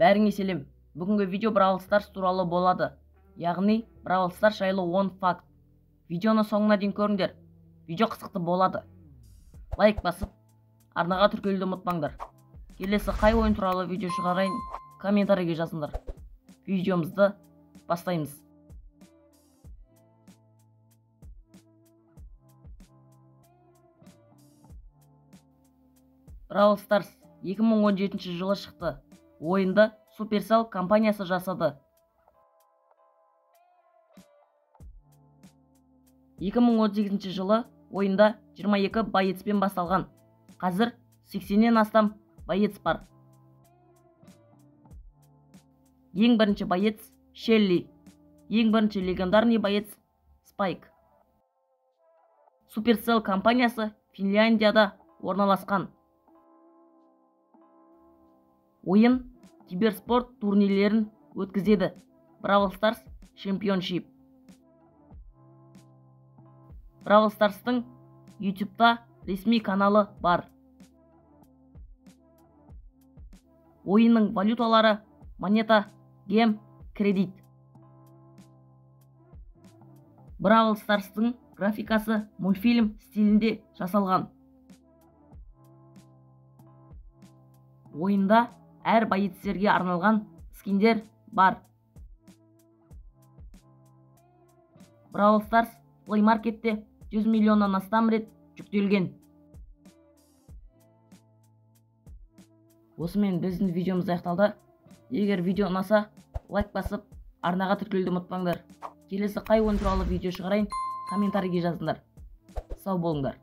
Бәріңе сәлем. Бүгінгі видео Brawl Stars туралы болады. Яғни Brawl Stars жайлы 10 факт. Видеоны соңына дейін көріңдер. Видео қызықты болады. Лайк басып, арнаға тіркелуді ұмытпаңдар. Келесі қай ойын туралы видео шығарайын, комментарийге жазыңдар. Видеомызды бастаймыз. Brawl Stars 2017 жылы шықты. Ойынды Supercell компаниясы жасады. 2018 жылы ойында 22 боецпен басталған. Қазір 80-нен астам боец бар. Ең бірінші боец Шелли. Ең бірінші легендарный боец Спайк. Supercell компаниясы Финляндияда орналасқан. Ойын киберспорт турнирлерін өткізеді. Brawl Stars Championship. Brawl Stars'тың YouTube'та ресми каналы бар. Ойынның валюталары монета, гем, кредит. Brawl Stars'тың графикасы мультфильм стилінде жасалған. Ойында әр боецтерге арналған скиндер бар. Brawl Stars Play Market'те 100 миллионнан астам рет жүктелген. Осымен біздің видеомыз аяқталды. Егер видео ұнаса, лайк басып, арнаға тіркелуді ұмытпаңдар. Келесі қай ойын туралы видео шығарайын, комментарийге жазыңдар. Сау болыңдар.